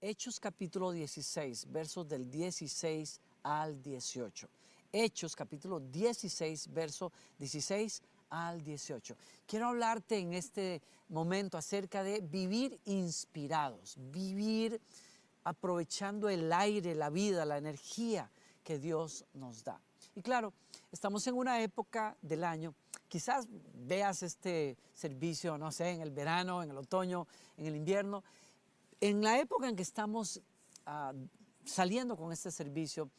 Hechos capítulo 16, versos del 16 al 18. Hechos capítulo 16, verso 16 al 18. Quiero hablarte en este momento acerca de vivir inspirados, vivir aprovechando el aire, la vida, la energía que Dios nos da. Y claro, estamos en una época del año, quizás veas este servicio, no sé, en el verano, en el otoño, en el invierno. En la época en que estamos saliendo con este servicio,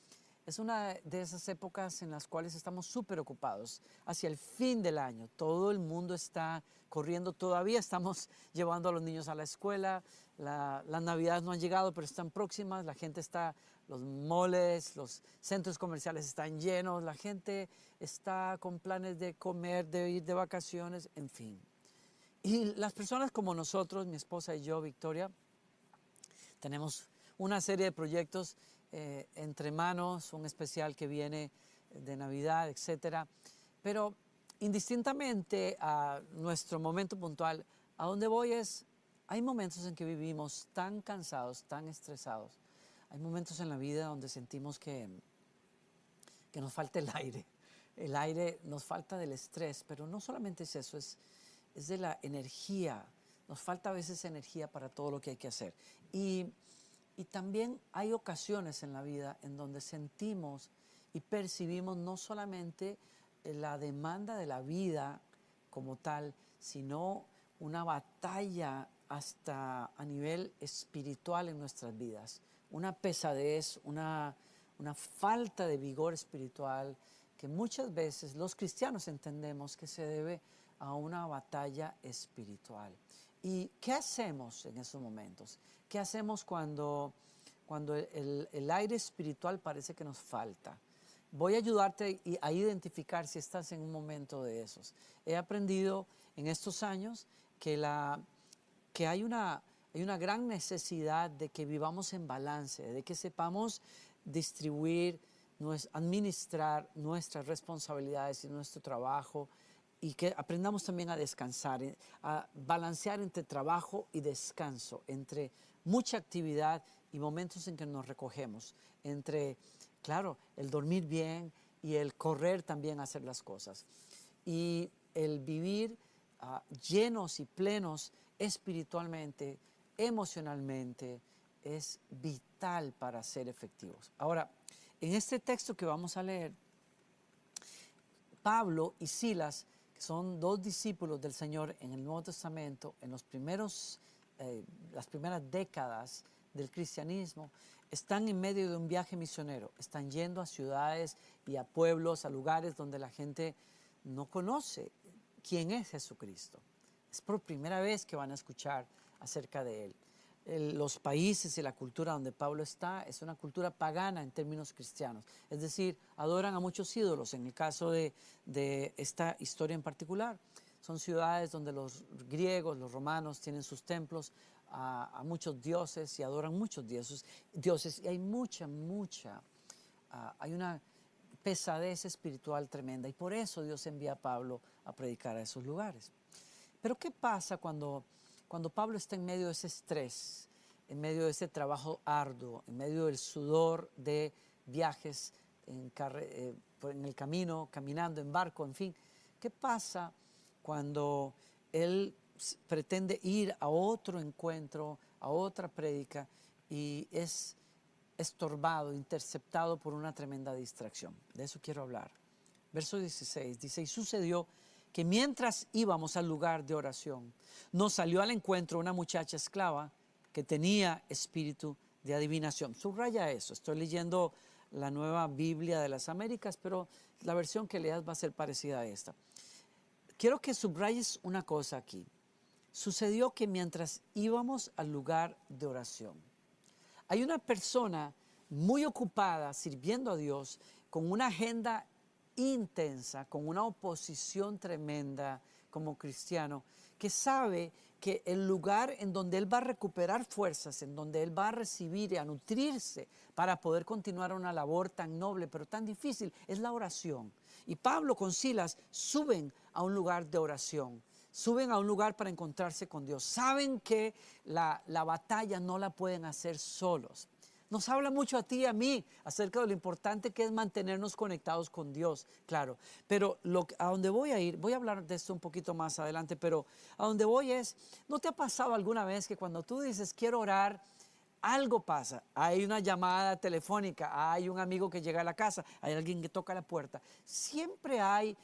es una de esas épocas en las cuales estamos súper ocupados. Hacia el fin del año, todo el mundo está corriendo. Todavía estamos llevando a los niños a la escuela. Las navidades no han llegado, pero están próximas. La gente está, los moles, los centros comerciales están llenos. La gente está con planes de comer, de ir de vacaciones, en fin. Y las personas como nosotros, mi esposa y yo, Victoria, tenemos una serie de proyectos entre manos, un especial que viene de Navidad, etcétera. Pero indistintamente a nuestro momento puntual, a donde voy es, hay momentos en que vivimos tan cansados, tan estresados. Hay momentos en la vida donde sentimos que nos falta el aire. El aire nos falta del estrés, pero no solamente es eso, es de la energía. Nos falta a veces energía para todo lo que hay que hacer. Y también hay ocasiones en la vida en donde sentimos y percibimos no solamente la demanda de la vida como tal, sino una batalla hasta a nivel espiritual en nuestras vidas. Una pesadez, una falta de vigor espiritual que muchas veces los cristianos entendemos que se debe a una batalla espiritual. ¿Y qué hacemos en esos momentos? ¿Qué hacemos cuando el aire espiritual parece que nos falta? Voy a ayudarte a identificar si estás en un momento de esos. He aprendido en estos años que hay una gran necesidad de que vivamos en balance, de que sepamos distribuir, administrar nuestras responsabilidades y nuestro trabajo, y que aprendamos también a descansar, a balancear entre trabajo y descanso, entre mucha actividad y momentos en que nos recogemos, entre, claro, el dormir bien y el correr también a hacer las cosas. Y el vivir llenos y plenos espiritualmente, emocionalmente, es vital para ser efectivos. Ahora, en este texto que vamos a leer, Pablo y Silas, que son dos discípulos del Señor en el Nuevo Testamento, en las primeras décadas del cristianismo, están en medio de un viaje misionero. Están yendo a ciudades y a pueblos, a lugares donde la gente no conoce quién es Jesucristo. Es por primera vez que van a escuchar acerca de Él. Los países y la cultura donde Pablo está es una cultura pagana en términos cristianos. Es decir, adoran a muchos ídolos. En el caso de esta historia en particular, son ciudades donde los griegos, los romanos tienen sus templos a muchos dioses y adoran muchos dioses. Y hay hay una pesadez espiritual tremenda. Y por eso Dios envía a Pablo a predicar a esos lugares. Pero ¿qué pasa cuando Pablo está en medio de ese estrés, en medio de ese trabajo arduo, en medio del sudor de viajes en el camino, caminando en barco, en fin? ¿Qué pasa cuando él pretende ir a otro encuentro, a otra prédica, y es estorbado, interceptado por una tremenda distracción? De eso quiero hablar. Verso 16 dice: y sucedió que mientras íbamos al lugar de oración, nos salió al encuentro una muchacha esclava que tenía espíritu de adivinación. Subraya eso. Estoy leyendo la Nueva Biblia de las Américas, pero la versión que leas va a ser parecida a esta. Quiero que subrayes una cosa aquí. Sucedió que mientras íbamos al lugar de oración, hay una persona muy ocupada sirviendo a Dios con una agenda intensa, con una oposición tremenda como cristiano, que sabe que el lugar en donde él va a recuperar fuerzas, en donde él va a recibir y a nutrirse para poder continuar una labor tan noble pero tan difícil, es la oración. Y Pablo con Silas suben a un lugar de oración. suben a un lugar para encontrarse con Dios. Saben que la batalla no la pueden hacer solos. Nos habla mucho a ti y a mí acerca de lo importante que es mantenernos conectados con Dios, claro. Pero a donde voy a ir, voy a hablar de esto un poquito más adelante, pero a donde voy es, ¿no te ha pasado alguna vez que cuando tú dices quiero orar, algo pasa? Hay una llamada telefónica, hay un amigo que llega a la casa, hay alguien que toca la puerta. Siempre hay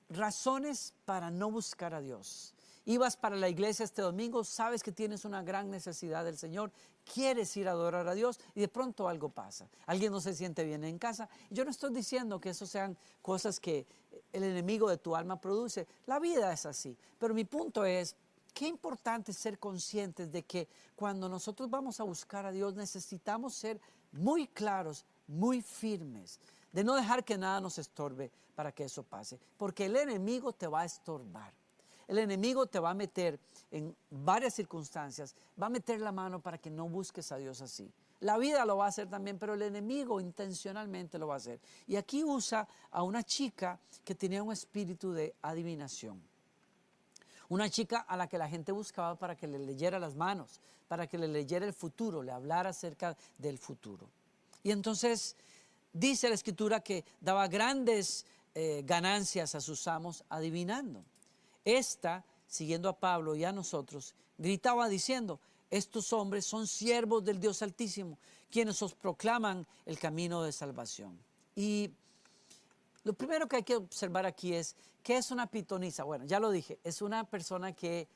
razones para no buscar a Dios. Ibas para la iglesia este domingo, sabes que tienes una gran necesidad del Señor, quieres ir a adorar a Dios y de pronto algo pasa. Alguien no se siente bien en casa. Yo no estoy diciendo que eso sean cosas que el enemigo de tu alma produce. La vida es así. Pero mi punto es, qué importante es ser conscientes de que cuando nosotros vamos a buscar a Dios necesitamos ser muy claros, muy firmes, de no dejar que nada nos estorbe para que eso pase, porque el enemigo te va a estorbar. El enemigo te va a meter en varias circunstancias, va a meter la mano para que no busques a Dios así. La vida lo va a hacer también, pero el enemigo intencionalmente lo va a hacer. Y aquí usa a una chica que tenía un espíritu de adivinación. Una chica a la que la gente buscaba para que le leyera las manos, para que le leyera el futuro, le hablara acerca del futuro. Y entonces dice la Escritura que daba grandes ganancias a sus amos adivinando. Esta, siguiendo a Pablo y a nosotros, gritaba diciendo: estos hombres son siervos del Dios Altísimo, quienes os proclaman el camino de salvación. Y lo primero que hay que observar aquí es, ¿qué es una pitonisa? Bueno, ya lo dije, es una persona que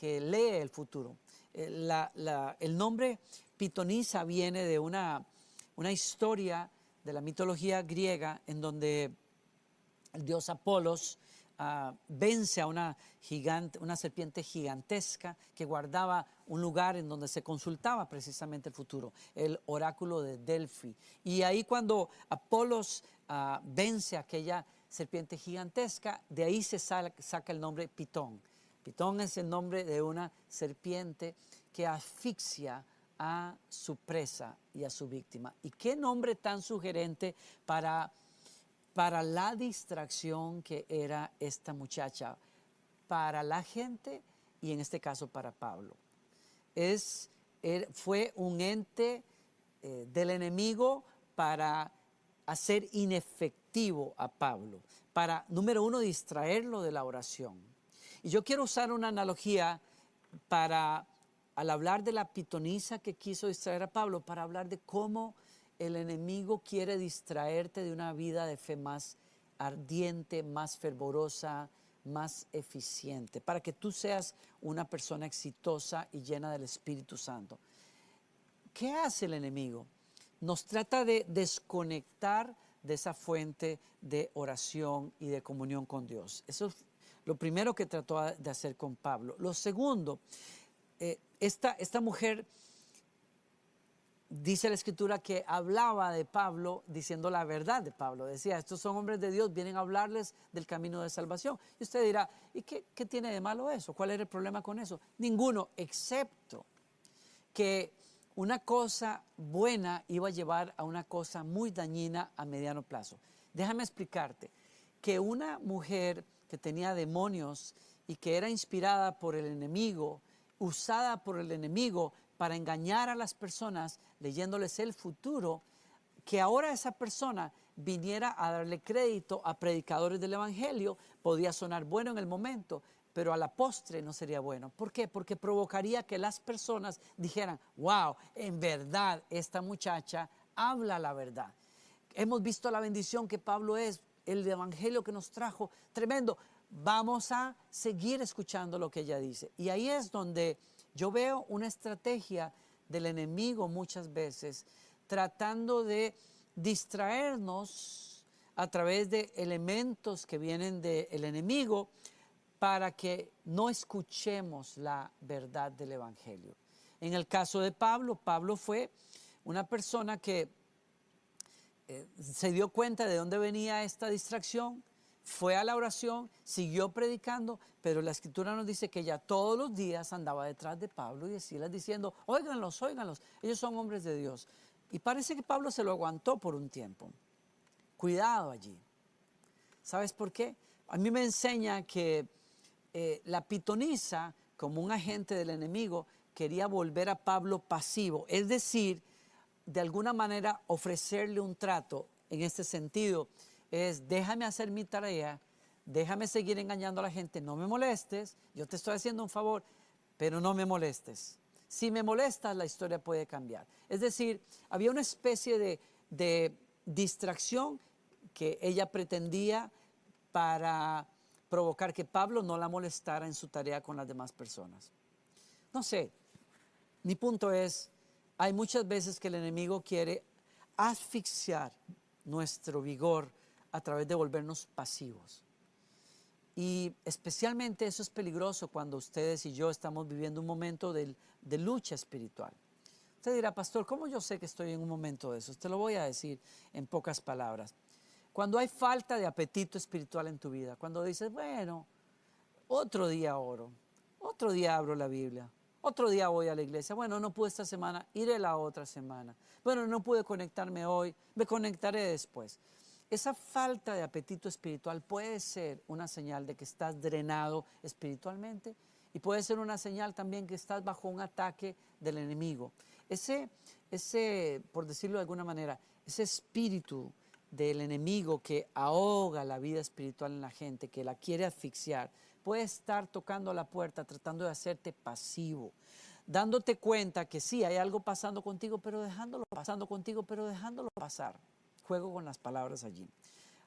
lee el futuro. El nombre pitonisa viene de una historia de la mitología griega en donde el dios Apolos vence a una serpiente gigantesca que guardaba un lugar en donde se consultaba precisamente el futuro, el oráculo de Delfi. Y ahí cuando Apolos vence a aquella serpiente gigantesca, de ahí se saca el nombre Pitón. Pitón es el nombre de una serpiente que asfixia a su presa y a su víctima. ¿Y qué nombre tan sugerente para la distracción que era esta muchacha, para la gente y en este caso para Pablo? Fue un ente del enemigo para hacer inefectivo a Pablo, para, número uno, distraerlo de la oración. Y yo quiero usar una analogía al hablar de la pitonisa que quiso distraer a Pablo, para hablar de cómo el enemigo quiere distraerte de una vida de fe más ardiente, más fervorosa, más eficiente, para que tú seas una persona exitosa y llena del Espíritu Santo. ¿Qué hace el enemigo? Nos trata de desconectar de esa fuente de oración y de comunión con Dios. Eso es lo primero que trató de hacer con Pablo. Lo segundo, esta mujer, dice la Escritura, que hablaba de Pablo diciendo la verdad de Pablo. Decía, estos son hombres de Dios, vienen a hablarles del camino de salvación. Y usted dirá, ¿y qué tiene de malo eso? ¿Cuál era el problema con eso? Ninguno, excepto que una cosa buena iba a llevar a una cosa muy dañina a mediano plazo. Déjame explicarte que una mujer que tenía demonios y que era inspirada por el enemigo, usada por el enemigo para engañar a las personas, leyéndoles el futuro, que ahora esa persona viniera a darle crédito a predicadores del evangelio, podía sonar bueno en el momento, pero a la postre no sería bueno. ¿Por qué? Porque provocaría que las personas dijeran, wow, en verdad esta muchacha habla la verdad. Hemos visto la bendición que Pablo es, el evangelio que nos trajo, tremendo. Vamos a seguir escuchando lo que ella dice. Y ahí es donde yo veo una estrategia del enemigo muchas veces, tratando de distraernos a través de elementos que vienen del enemigo para que no escuchemos la verdad del evangelio. En el caso de Pablo, Pablo fue una persona que se dio cuenta de dónde venía esta distracción, fue a la oración, siguió predicando, pero la Escritura nos dice que ella todos los días andaba detrás de Pablo y decía diciendo, óiganlos, óiganlos, ellos son hombres de Dios. Y parece que Pablo se lo aguantó por un tiempo. Cuidado allí. ¿Sabes por qué? A mí me enseña que la pitonisa, como un agente del enemigo, quería volver a Pablo pasivo, es decir, de alguna manera ofrecerle un trato en este sentido, es déjame hacer mi tarea, déjame seguir engañando a la gente, no me molestes, yo te estoy haciendo un favor, pero no me molestes. Si me molestas, la historia puede cambiar. Es decir, había una especie de distracción que ella pretendía para provocar que Pablo no la molestara en su tarea con las demás personas. No sé, mi punto es, hay muchas veces que el enemigo quiere asfixiar nuestro vigor a través de volvernos pasivos. Y especialmente eso es peligroso cuando ustedes y yo estamos viviendo un momento de lucha espiritual. Usted dirá, pastor, ¿cómo yo sé que estoy en un momento de eso? Te lo voy a decir en pocas palabras. Cuando hay falta de apetito espiritual en tu vida, cuando dices, bueno, otro día oro, otro día abro la Biblia, otro día voy a la iglesia, bueno, no pude esta semana, iré la otra semana, bueno, no pude conectarme hoy, me conectaré después. Esa falta de apetito espiritual puede ser una señal de que estás drenado espiritualmente y puede ser una señal también que estás bajo un ataque del enemigo. Por decirlo de alguna manera, ese espíritu del enemigo que ahoga la vida espiritual en la gente, que la quiere asfixiar, puede estar tocando la puerta, tratando de hacerte pasivo, dándote cuenta que sí, hay algo pasando contigo, pero dejándolo pasar. Juego con las palabras allí.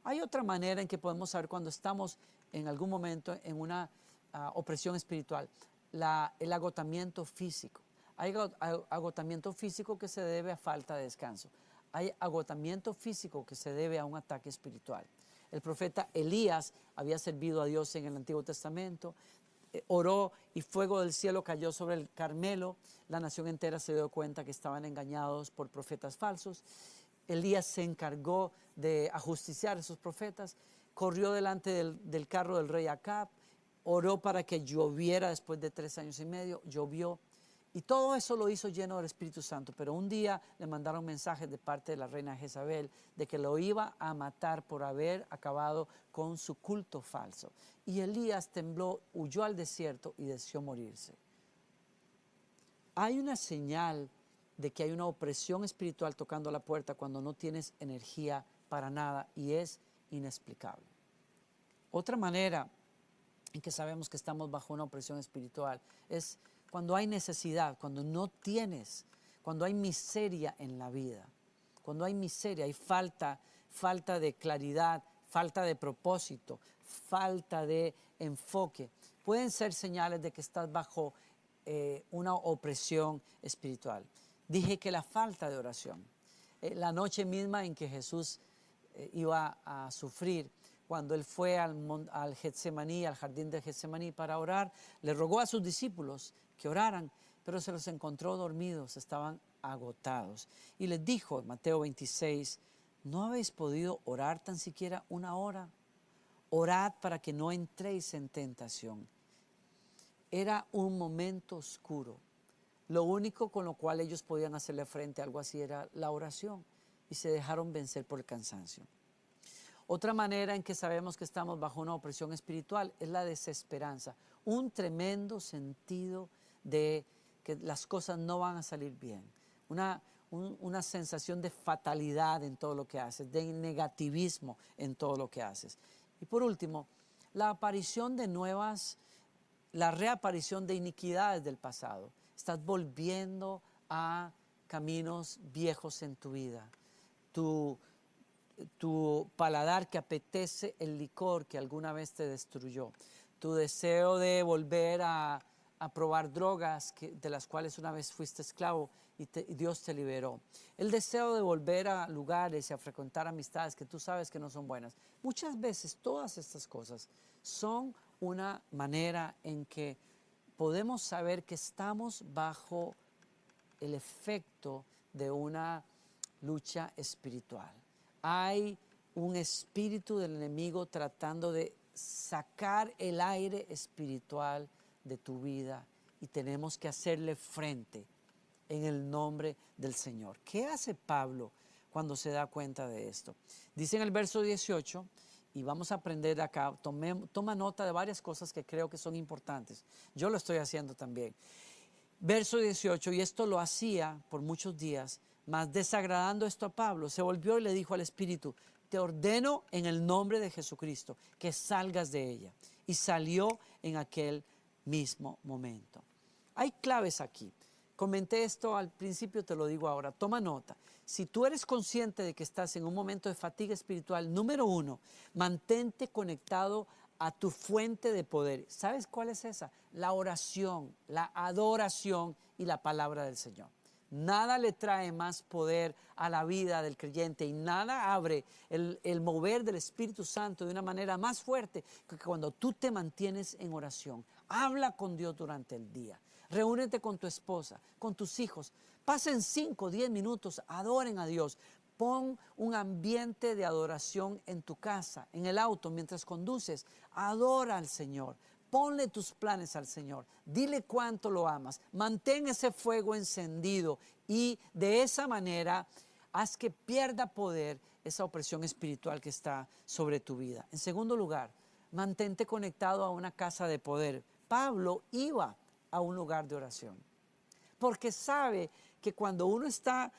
Hay otra manera en que podemos saber cuando estamos en algún momento en una opresión espiritual, el agotamiento físico. Hay agotamiento físico que se debe a falta de descanso. Hay agotamiento físico que se debe a un ataque espiritual. El profeta Elías había servido a Dios en el Antiguo Testamento, oró y fuego del cielo cayó sobre el Carmelo. La nación entera se dio cuenta que estaban engañados por profetas falsos. Elías se encargó de ajusticiar a esos profetas, corrió delante del carro del rey Acab, oró para que lloviera después de 3 años y medio, llovió. Y todo eso lo hizo lleno del Espíritu Santo, pero un día le mandaron mensajes de parte de la reina Jezabel de que lo iba a matar por haber acabado con su culto falso. Y Elías tembló, huyó al desierto y deseó morirse. Hay una señal de que hay una opresión espiritual tocando la puerta cuando no tienes energía para nada y es inexplicable. Otra manera en que sabemos que estamos bajo una opresión espiritual es cuando hay necesidad, cuando no tienes, cuando hay miseria en la vida. Cuando hay miseria, hay falta de claridad, falta de propósito, falta de enfoque. Pueden ser señales de que estás bajo una opresión espiritual. Dije que la falta de oración. La noche misma en que Jesús iba a sufrir, cuando él fue al Getsemaní, al jardín de Getsemaní para orar, le rogó a sus discípulos que oraran, pero se los encontró dormidos, estaban agotados. Y les dijo en Mateo 26, ¿no habéis podido orar tan siquiera una hora? Orad para que no entréis en tentación. Era un momento oscuro. Lo único con lo cual ellos podían hacerle frente a algo así era la oración y se dejaron vencer por el cansancio. Otra manera en que sabemos que estamos bajo una opresión espiritual es la desesperanza, un tremendo sentido de que las cosas no van a salir bien, una sensación de fatalidad en todo lo que haces, de negativismo en todo lo que haces. Y por último, la reaparición de iniquidades del pasado. Estás volviendo a caminos viejos en tu vida. Tu paladar que apetece el licor que alguna vez te destruyó. Tu deseo de volver a probar drogas de las cuales una vez fuiste esclavo y Dios te liberó. El deseo de volver a lugares y a frecuentar amistades que tú sabes que no son buenas. Muchas veces todas estas cosas son una manera en que podemos saber que estamos bajo el efecto de una lucha espiritual. Hay un espíritu del enemigo tratando de sacar el aire espiritual de tu vida y tenemos que hacerle frente en el nombre del Señor. ¿Qué hace Pablo cuando se da cuenta de esto? Dice en el verso 18, y vamos a aprender acá. Toma nota de varias cosas que creo que son importantes. Yo lo estoy haciendo también. Verso 18, y esto lo hacía por muchos días, mas desagradando esto a Pablo, se volvió y le dijo al Espíritu: te ordeno en el nombre de Jesucristo que salgas de ella. Y salió en aquel mismo momento. Hay claves aquí. Comenté esto al principio, te lo digo ahora. Toma nota. Si tú eres consciente de que estás en un momento de fatiga espiritual, número uno, mantente conectado a tu fuente de poder. ¿Sabes cuál es esa? La oración, la adoración y la palabra del Señor. Nada le trae más poder a la vida del creyente y nada abre el mover del Espíritu Santo de una manera más fuerte que cuando tú te mantienes en oración. Habla con Dios durante el día. Reúnete con tu esposa, con tus hijos. Pasen 5 o 10 minutos, adoren a Dios. Pon un ambiente de adoración en tu casa, en el auto, mientras conduces. Adora al Señor. Ponle tus planes al Señor. Dile cuánto lo amas. Mantén ese fuego encendido y de esa manera haz que pierda poder esa opresión espiritual que está sobre tu vida. En segundo lugar, mantente conectado a una casa de poder. Pablo iba a un lugar de oración, porque sabe que cuando uno está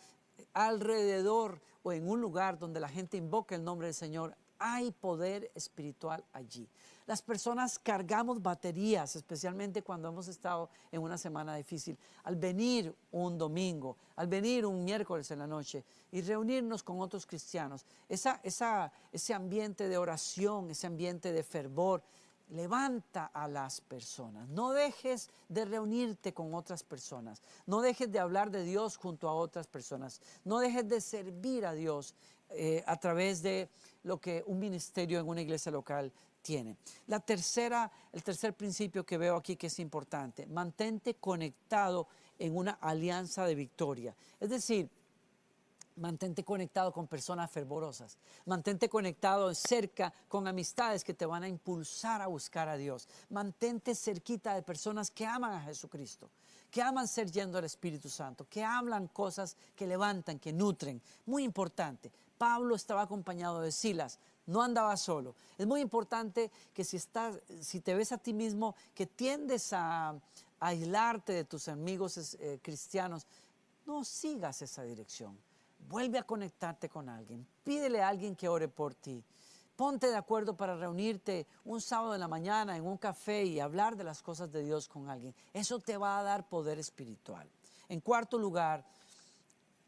alrededor o en un lugar donde la gente invoca el nombre del Señor, hay poder espiritual allí. Las personas cargamos baterías, especialmente cuando hemos estado en una semana difícil. Al venir un domingo, al venir un miércoles en la noche y reunirnos con otros cristianos, ese ambiente de oración, ese ambiente de fervor, levanta a las personas. No dejes de reunirte con otras personas. No dejes de hablar de Dios junto a otras personas. No dejes de servir a Dios a través de lo que un ministerio en una iglesia local tiene. El tercer principio que veo aquí que es importante: mantente conectado en una alianza de victoria. Es decir, mantente conectado con personas fervorosas. Mantente conectado cerca con amistades que te van a impulsar a buscar a Dios. Mantente cerquita de personas que aman a Jesucristo, que aman ser yendo al Espíritu Santo, que hablan cosas que levantan, que nutren. Muy importante. Pablo estaba acompañado de Silas, no andaba solo. Es muy importante que si te ves a ti mismo que tiendes a aislarte de tus amigos cristianos, no sigas esa dirección. Vuelve a conectarte con alguien. Pídele a alguien que ore por ti. Ponte de acuerdo para reunirte un sábado en la mañana en un café y hablar de las cosas de Dios con alguien. Eso te va a dar poder espiritual. En cuarto lugar,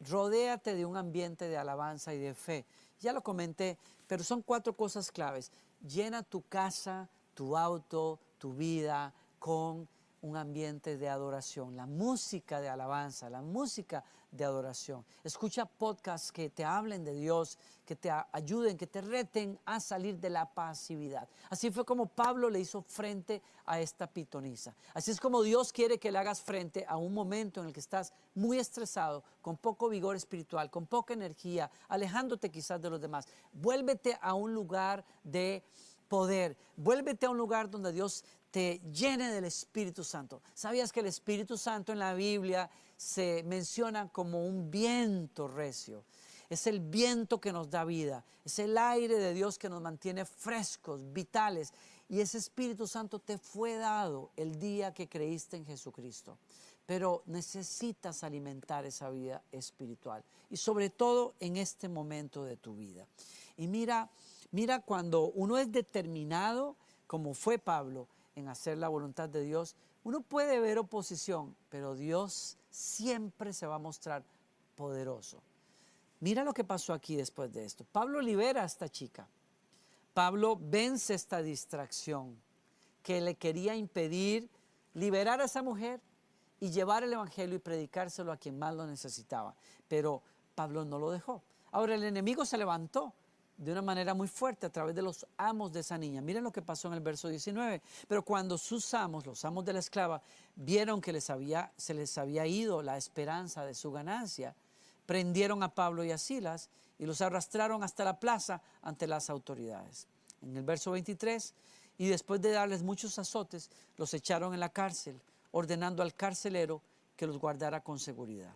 rodéate de un ambiente de alabanza y de fe. Ya lo comenté, pero son 4 cosas claves. Llena tu casa, tu auto, tu vida con un ambiente de adoración, la música de alabanza, la música de adoración. Escucha podcasts que te hablen de Dios, que te ayuden, que te reten a salir de la pasividad. Así fue como Pablo le hizo frente a esta pitonisa. Así es como Dios quiere que le hagas frente a un momento en el que estás muy estresado, con poco vigor espiritual, con poca energía, alejándote quizás de los demás. Vuélvete a un lugar de poder. Vuélvete a un lugar donde Dios te llene del Espíritu Santo. ¿Sabías que el Espíritu Santo en la Biblia se menciona como un viento recio? Es el viento que nos da vida. Es el aire de Dios que nos mantiene frescos, vitales. Y ese Espíritu Santo te fue dado el día que creíste en Jesucristo. Pero necesitas alimentar esa vida espiritual. Y sobre todo en este momento de tu vida. Y mira cuando uno es determinado, como fue Pablo, en hacer la voluntad de Dios, uno puede ver oposición, pero Dios siempre se va a mostrar poderoso. Mira lo que pasó aquí después de esto. Pablo libera a esta chica. Pablo vence esta distracción que le quería impedir liberar a esa mujer y llevar el evangelio y predicárselo a quien más lo necesitaba. Pero Pablo no lo dejó. Ahora el enemigo se levantó de una manera muy fuerte a través de los amos de esa niña. Miren lo que pasó en el verso 19. Pero cuando sus amos, los amos de la esclava, vieron que se les había ido la esperanza de su ganancia, prendieron a Pablo y a Silas y los arrastraron hasta la plaza ante las autoridades. En el verso 23, y después de darles muchos azotes, los echaron en la cárcel, ordenando al carcelero que los guardara con seguridad.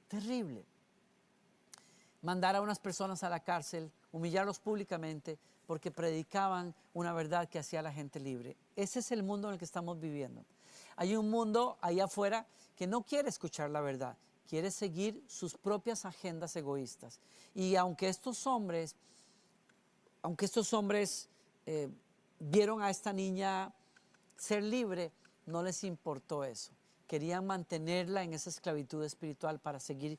Terrible. Mandar a unas personas a la cárcel, humillarlos públicamente porque predicaban una verdad que hacía a la gente libre. Ese es el mundo en el que estamos viviendo. Hay un mundo allá afuera que no quiere escuchar la verdad, quiere seguir sus propias agendas egoístas. Y aunque estos hombres vieron a esta niña ser libre, no les importó eso. Querían mantenerla en esa esclavitud espiritual para seguir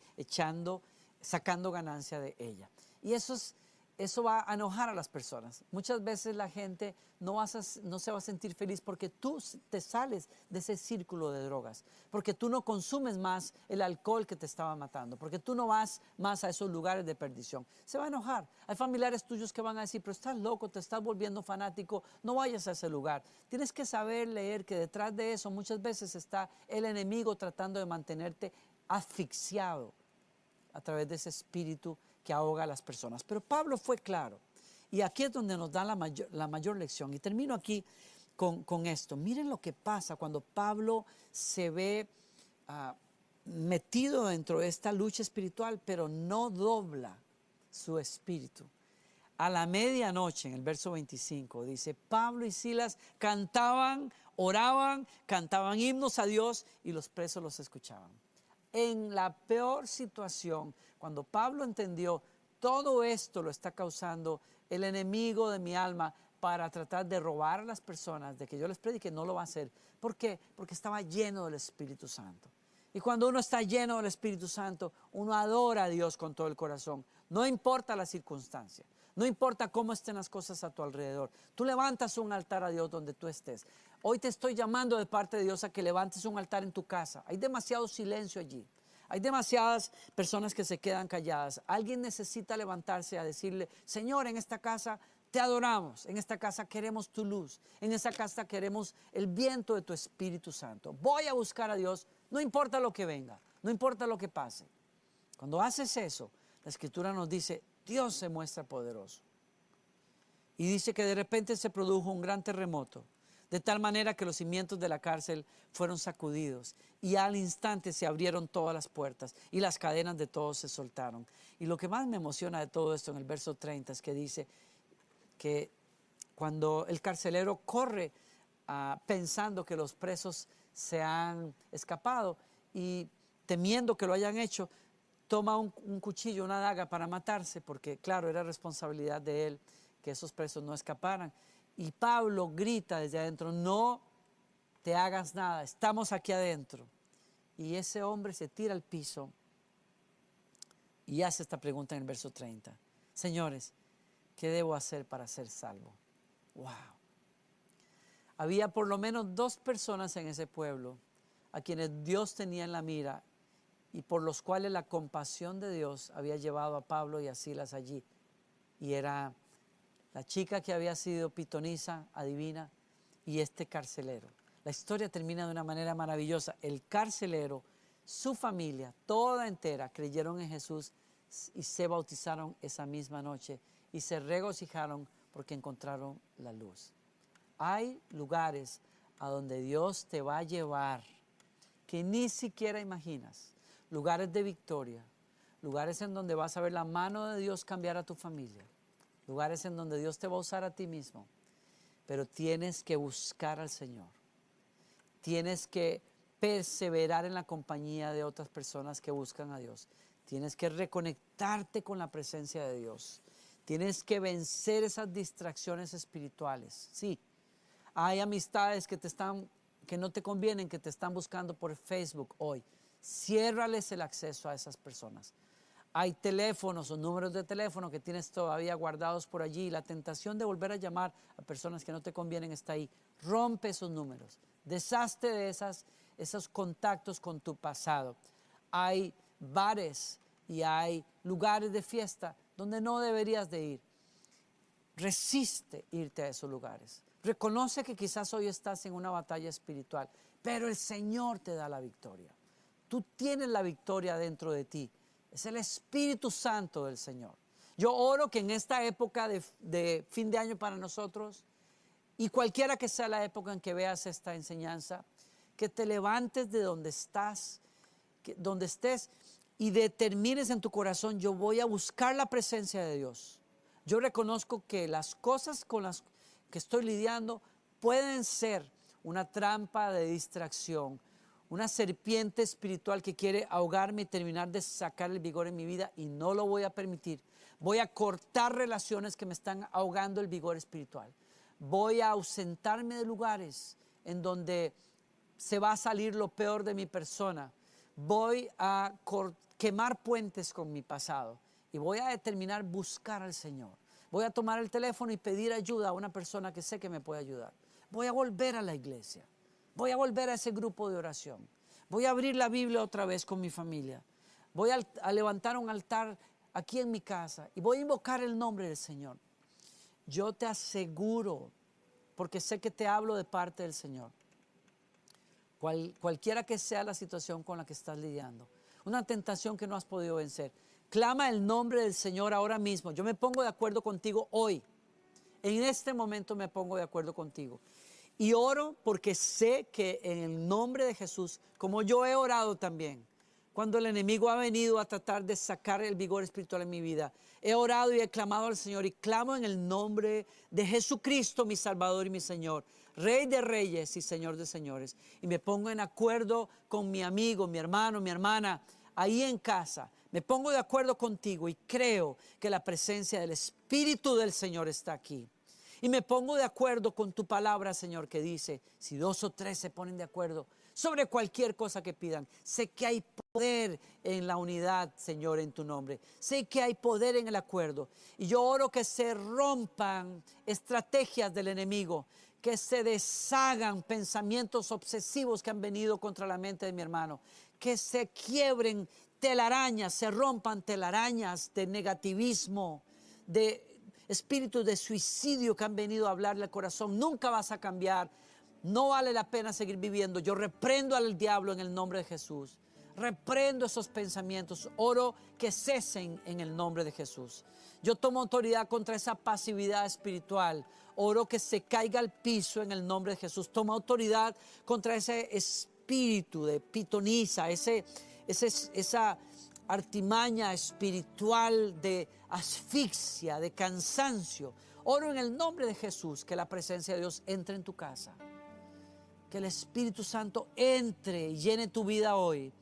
sacando ganancia de ella. Y eso va a enojar a las personas. Muchas veces la gente no se va a sentir feliz porque tú te sales de ese círculo de drogas, porque tú no consumes más el alcohol que te estaba matando, porque tú no vas más a esos lugares de perdición. Se va a enojar. Hay familiares tuyos que van a decir, pero estás loco, te estás volviendo fanático, no vayas a ese lugar. Tienes que saber leer que detrás de eso muchas veces está el enemigo tratando de mantenerte asfixiado a través de ese espíritu que ahoga a las personas. Pero Pablo fue claro. Y aquí es donde nos da la mayor lección. Y termino aquí con esto. Miren lo que pasa cuando Pablo se ve metido dentro de esta lucha espiritual, pero no dobla su espíritu. A la medianoche, en el verso 25, dice, Pablo y Silas cantaban, oraban, cantaban himnos a Dios y los presos los escuchaban. En la peor situación, cuando Pablo entendió, todo esto lo está causando el enemigo de mi alma para tratar de robar a las personas, de que yo les predique, no lo va a hacer. ¿Por qué? Porque estaba lleno del Espíritu Santo. Y cuando uno está lleno del Espíritu Santo, uno adora a Dios con todo el corazón. No importa la circunstancia, no importa cómo estén las cosas a tu alrededor. Tú levantas un altar a Dios donde tú estés. Hoy te estoy llamando de parte de Dios a que levantes un altar en tu casa. Hay demasiado silencio allí. Hay demasiadas personas que se quedan calladas. Alguien necesita levantarse a decirle, Señor, en esta casa te adoramos, en esta casa queremos tu luz, en esta casa queremos el viento de tu Espíritu Santo. Voy a buscar a Dios, no importa lo que venga, no importa lo que pase. Cuando haces eso, la Escritura nos dice, Dios se muestra poderoso. Y dice que de repente se produjo un gran terremoto, de tal manera que los cimientos de la cárcel fueron sacudidos y al instante se abrieron todas las puertas y las cadenas de todos se soltaron. Y lo que más me emociona de todo esto en el verso 30 es que dice que cuando el carcelero corre pensando que los presos se han escapado y temiendo que lo hayan hecho, toma un cuchillo, una daga para matarse, porque claro, era responsabilidad de él que esos presos no escaparan. Y Pablo grita desde adentro, no te hagas nada, estamos aquí adentro. Y ese hombre se tira al piso y hace esta pregunta en el verso 30. Señores, ¿qué debo hacer para ser salvo? ¡Wow! Había por lo menos 2 personas en ese pueblo a quienes Dios tenía en la mira y por los cuales la compasión de Dios había llevado a Pablo y a Silas allí. Y era la chica que había sido pitonisa, adivina, y este carcelero. La historia termina de una manera maravillosa. El carcelero, su familia, toda entera, creyeron en Jesús y se bautizaron esa misma noche y se regocijaron porque encontraron la luz. Hay lugares a donde Dios te va a llevar que ni siquiera imaginas. Lugares de victoria, lugares en donde vas a ver la mano de Dios cambiar a tu familia, lugares en donde Dios te va a usar a ti mismo, pero tienes que buscar al Señor. Tienes que perseverar en la compañía de otras personas que buscan a Dios. Tienes que reconectarte con la presencia de Dios. Tienes que vencer esas distracciones espirituales. Sí, hay amistades que no te convienen, que te están buscando por Facebook hoy. Ciérrales el acceso a esas personas. Hay teléfonos o números de teléfono que tienes todavía guardados por allí. La tentación de volver a llamar a personas que no te convienen está ahí. Rompe esos números. Deshazte de esos contactos con tu pasado. Hay bares y hay lugares de fiesta donde no deberías de ir. Resiste irte a esos lugares. Reconoce que quizás hoy estás en una batalla espiritual, pero el Señor te da la victoria. Tú tienes la victoria dentro de ti. Es el Espíritu Santo del Señor. Yo oro que en esta época de fin de año para nosotros, y cualquiera que sea la época en que veas esta enseñanza, que te levantes de donde estás, donde estés, y determines en tu corazón, yo voy a buscar la presencia de Dios. Yo reconozco que las cosas con las que estoy lidiando pueden ser una trampa de distracción, una serpiente espiritual que quiere ahogarme y terminar de sacar el vigor en mi vida, y no lo voy a permitir. Voy a cortar relaciones que me están ahogando el vigor espiritual. Voy a ausentarme de lugares en donde se va a salir lo peor de mi persona. Voy a quemar puentes con mi pasado y voy a determinar buscar al Señor. Voy a tomar el teléfono y pedir ayuda a una persona que sé que me puede ayudar. Voy a volver a la iglesia. Voy a volver a ese grupo de oración. Voy a abrir la Biblia otra vez con mi familia. Voy a levantar un altar aquí en mi casa y voy a invocar el nombre del Señor. Yo te aseguro, porque sé que te hablo de parte del Señor, cualquiera que sea la situación con la que estás lidiando, una tentación que no has podido vencer, clama el nombre del Señor ahora mismo. Yo me pongo de acuerdo contigo hoy. En este momento me pongo de acuerdo contigo. Y oro porque sé que en el nombre de Jesús, como yo he orado también, cuando el enemigo ha venido a tratar de sacar el vigor espiritual en mi vida, he orado y he clamado al Señor, y clamo en el nombre de Jesucristo, mi Salvador y mi Señor, Rey de reyes y Señor de señores. Y me pongo en acuerdo con mi amigo, mi hermano, mi hermana, ahí en casa. Me pongo de acuerdo contigo y creo que la presencia del Espíritu del Señor está aquí. Y me pongo de acuerdo con tu palabra, Señor, que dice, si 2 o 3 se ponen de acuerdo sobre cualquier cosa que pidan. Sé que hay poder en la unidad, Señor, en tu nombre. Sé que hay poder en el acuerdo. Y yo oro que se rompan estrategias del enemigo, que se deshagan pensamientos obsesivos que han venido contra la mente de mi hermano, que se quiebren telarañas, se rompan telarañas de negativismo, de espíritus de suicidio que han venido a hablarle al corazón. Nunca vas a cambiar, no vale la pena seguir viviendo. Yo reprendo al diablo en el nombre de Jesús. Reprendo esos pensamientos. Oro que cesen en el nombre de Jesús. Yo tomo autoridad contra esa pasividad espiritual. Oro que se caiga al piso en el nombre de Jesús. Tomo autoridad contra ese espíritu de pitonisa, esa artimaña espiritual de asfixia, de cansancio. Oro en el nombre de Jesús que la presencia de Dios entre en tu casa. Que el Espíritu Santo entre y llene tu vida hoy.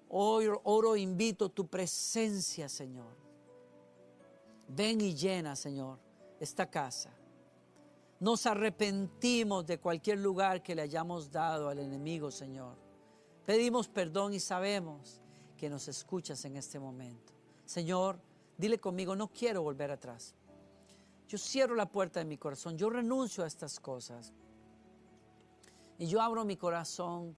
Hoy oro, invito tu presencia, Señor. Ven y llena, Señor, esta casa. Nos arrepentimos de cualquier lugar que le hayamos dado al enemigo, Señor. Pedimos perdón y sabemos que nos escuchas en este momento. Señor, dile conmigo, no quiero volver atrás. Yo cierro la puerta de mi corazón, yo renuncio a estas cosas. Y yo abro mi corazón.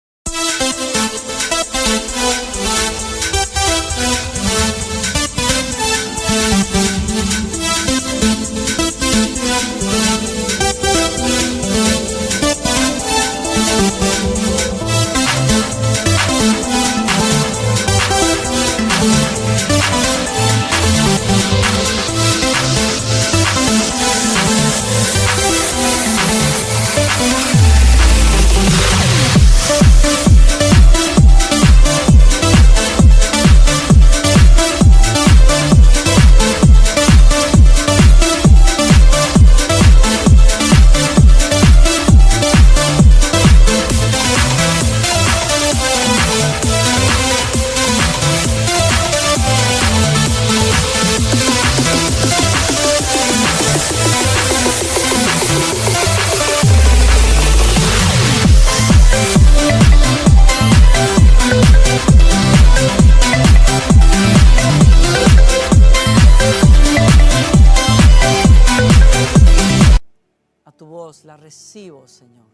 La recibo, Señor.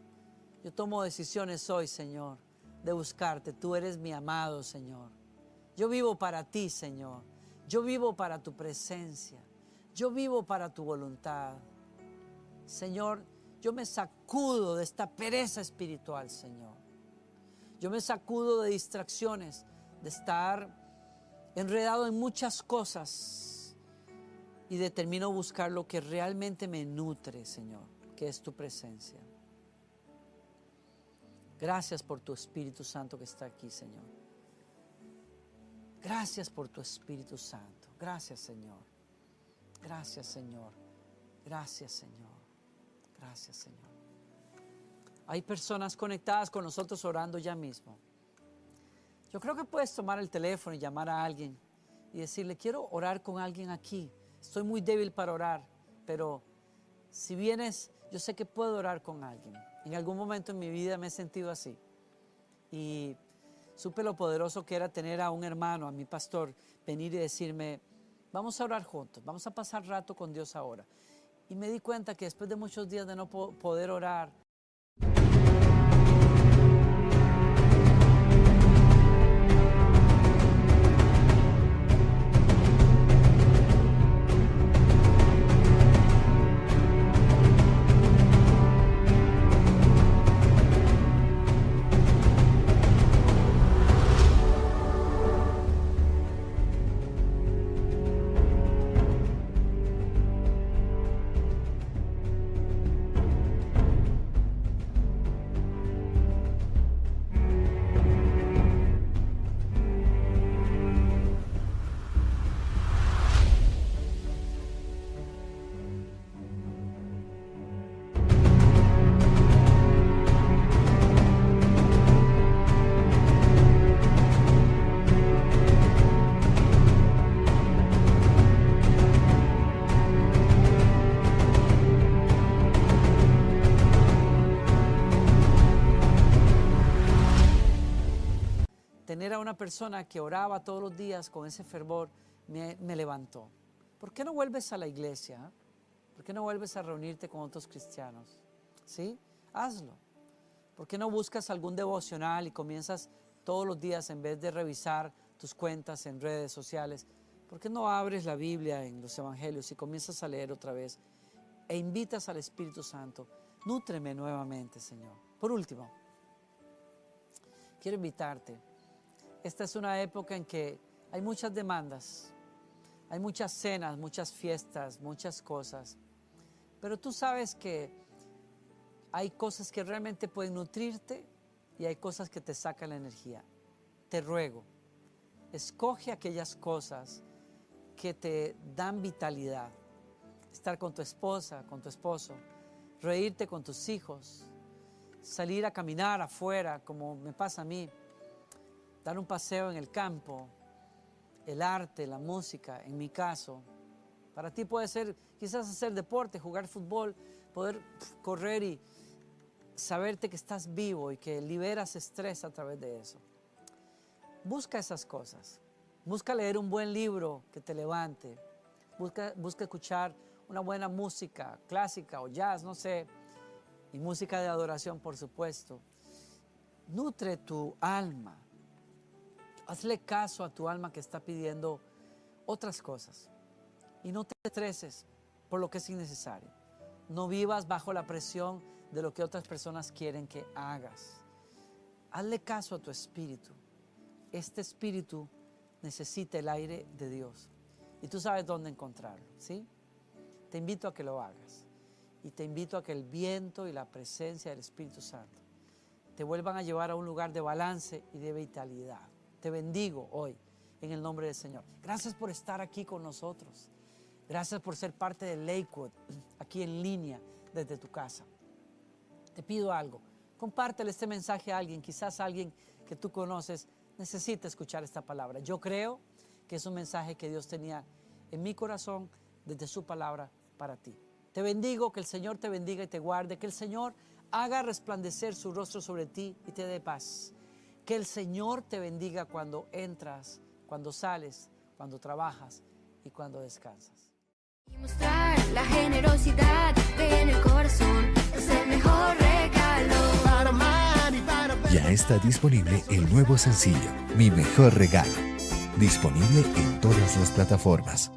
Yo tomo decisiones hoy, Señor, de buscarte. Tú eres mi amado, Señor. Yo vivo para ti, Señor. Yo vivo para tu presencia. Yo vivo para tu voluntad. Señor, yo me sacudo de esta pereza espiritual, Señor. Yo me sacudo de distracciones, de estar enredado en muchas cosas, y determino buscar lo que realmente me nutre, Señor, que es tu presencia. Gracias por tu Espíritu Santo que está aquí, Señor. Gracias por tu Espíritu Santo. Gracias, Señor. Gracias, Señor. Gracias, Señor. Gracias, Señor. Hay personas conectadas con nosotros orando ya mismo. Yo creo que puedes tomar el teléfono y llamar a alguien y decirle, quiero orar con alguien aquí. Estoy muy débil para orar, pero si vienes, yo sé que puedo orar con alguien. En algún momento en mi vida me he sentido así. Y supe lo poderoso que era tener a un hermano, a mi pastor, venir y decirme, vamos a orar juntos, vamos a pasar rato con Dios ahora. Y me di cuenta que después de muchos días de no poder orar, tener a una persona que oraba todos los días con ese fervor me levantó. ¿Por qué no vuelves a la iglesia? ¿Por qué no vuelves a reunirte con otros cristianos? ¿Sí? Hazlo. ¿Por qué no buscas algún devocional y comienzas todos los días, en vez de revisar tus cuentas en redes sociales, por qué no abres la Biblia en los evangelios y comienzas a leer otra vez e invitas al Espíritu Santo? Nútreme nuevamente, Señor. Por último, quiero invitarte. Esta es una época en que hay muchas demandas, hay muchas cenas, muchas fiestas, muchas cosas. Pero tú sabes que hay cosas que realmente pueden nutrirte y hay cosas que te sacan la energía. Te ruego, escoge aquellas cosas que te dan vitalidad. Estar con tu esposa, con tu esposo, reírte con tus hijos, salir a caminar afuera, como me pasa a mí, dar un paseo en el campo, el arte, la música, en mi caso. Para ti puede ser quizás hacer deporte, jugar fútbol, poder correr y saberte que estás vivo y que liberas estrés a través de eso. Busca esas cosas. Busca leer un buen libro que te levante. Busca escuchar una buena música clásica o jazz, no sé, y música de adoración, por supuesto. Nutre tu alma. Hazle caso a tu alma que está pidiendo otras cosas. Y no te estreses por lo que es innecesario. No vivas bajo la presión de lo que otras personas quieren que hagas. Hazle caso a tu espíritu. Este espíritu necesita el aire de Dios. Y tú sabes dónde encontrarlo, ¿sí? Te invito a que lo hagas. Y te invito a que el viento y la presencia del Espíritu Santo te vuelvan a llevar a un lugar de balance y de vitalidad. Te bendigo hoy en el nombre del Señor. Gracias por estar aquí con nosotros. Gracias por ser parte de Lakewood, aquí en línea desde tu casa. Te pido algo. Compártele este mensaje a alguien. Quizás alguien que tú conoces necesita escuchar esta palabra. Yo creo que es un mensaje que Dios tenía en mi corazón desde su palabra para ti. Te bendigo, que el Señor te bendiga y te guarde. Que el Señor haga resplandecer su rostro sobre ti y te dé paz. Que el Señor te bendiga cuando entras, cuando sales, cuando trabajas y cuando descansas. Y mostrar la generosidad en el corazón es el mejor regalo. Ya está disponible el nuevo sencillo, Mi Mejor Regalo. Disponible en todas las plataformas.